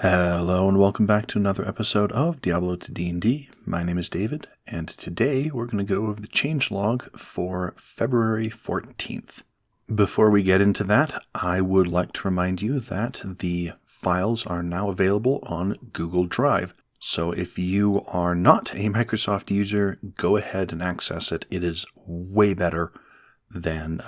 Hello and welcome back to another episode of Diablo to D&D. My name is David, and today we're going to go over the changelog for February 14th. Before we get into that, I would like to remind you that the files are now available on Google Drive. So if you are not a Microsoft user, go ahead and access it. It is way better than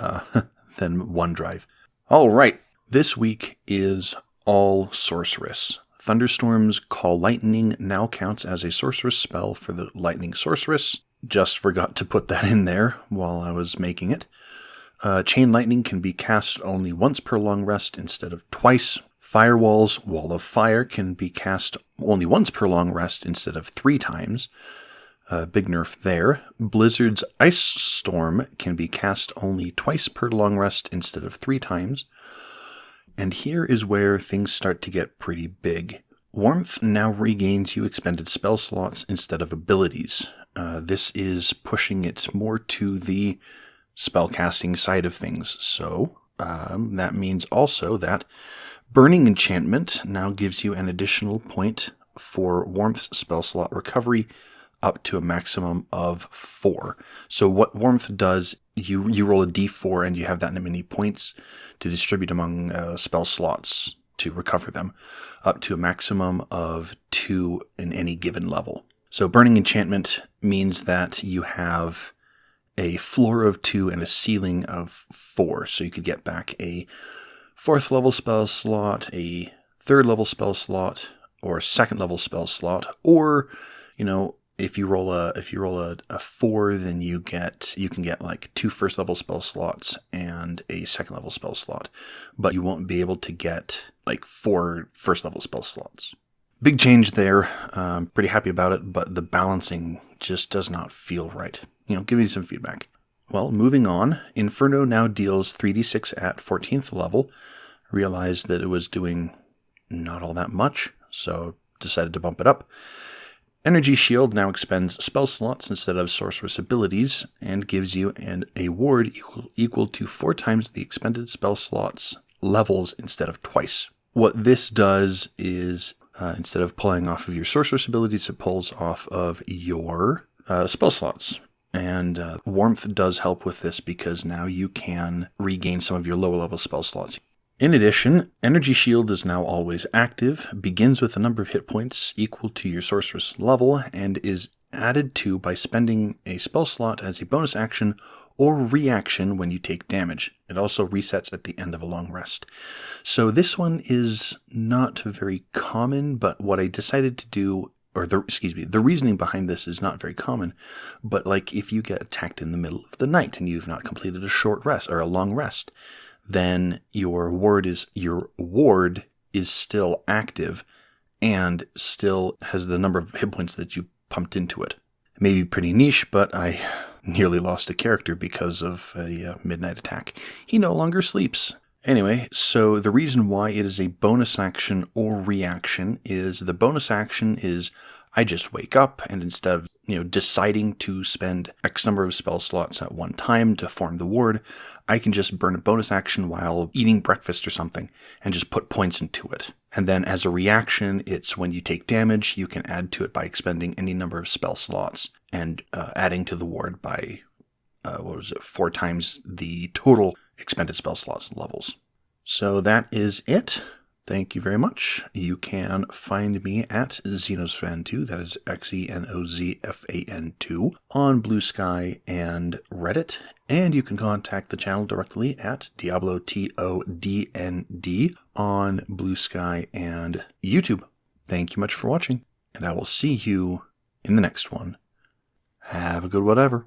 OneDrive. All right, this week is all sorceress. Thunderstorms Call Lightning now counts as a sorceress spell for the Lightning Sorceress. Just forgot to put that in there while I was making it. Chain Lightning can be cast only once per long rest instead of twice. Firewall's Wall of Fire can be cast only once per long rest instead of 3 times. Big nerf there. Blizzard's Ice Storm can be cast only twice per long rest instead of 3 times. And here is where things start to get pretty big. Warmth now regains you expended spell slots instead of abilities. This is pushing it more to the spellcasting side of things. So that means also that Burning Enchantment now gives you an additional point for Warmth spell slot recovery up to a maximum of 4. So what Warmth does, you roll a d4 and you have that many points to distribute among spell slots to recover them, up to a maximum of 2 in any given level. So Burning Enchantment means that you have a floor of 2 and a ceiling of 4. So you could get back a 4th level spell slot, a 3rd level spell slot, or a 2nd level spell slot, or, if you roll a 4, then you can get like 2 1st level spell slots and a 2nd level spell slot, but you won't be able to get like 4 1st level spell slots. Big change there. Pretty happy about it, but the balancing just does not feel right. Give me some feedback. Well, moving on, Inferno now deals 3d6 at 14th level. Realized that it was doing not all that much, so decided to bump it up. Energy Shield now expends spell slots instead of sorceress abilities and gives you a ward equal to 4 times the expended spell slots levels instead of twice. What this does is instead of pulling off of your sorceress abilities, it pulls off of your spell slots. And Warmth does help with this because now you can regain some of your lower level spell slots. In addition, Energy Shield is now always active, begins with a number of hit points equal to your sorceress level, and is added to by spending a spell slot as a bonus action or reaction when you take damage. It also resets at the end of a long rest. So this one is not very common, but what I decided to do, the reasoning behind this is not very common, but like if you get attacked in the middle of the night and you've not completed a short rest or a long rest, then your ward is still active and still has the number of hit points that you pumped into it. Maybe pretty niche, but I nearly lost a character because of a midnight attack. He no longer sleeps. Anyway, so the reason why it is a bonus action or reaction is the bonus action is I just wake up and instead of deciding to spend X number of spell slots at one time to form the ward, I can just burn a bonus action while eating breakfast or something and just put points into it. And then as a reaction, it's when you take damage, you can add to it by expending any number of spell slots and adding to the ward by 4 times the total expended spell slots levels. So that is it. Thank you very much. You can find me at Xenozfan2, that is Xenozfan2, on Blue Sky and Reddit. And you can contact the channel directly at Diablo TODND on Blue Sky and YouTube. Thank you much for watching, and I will see you in the next one. Have a good whatever.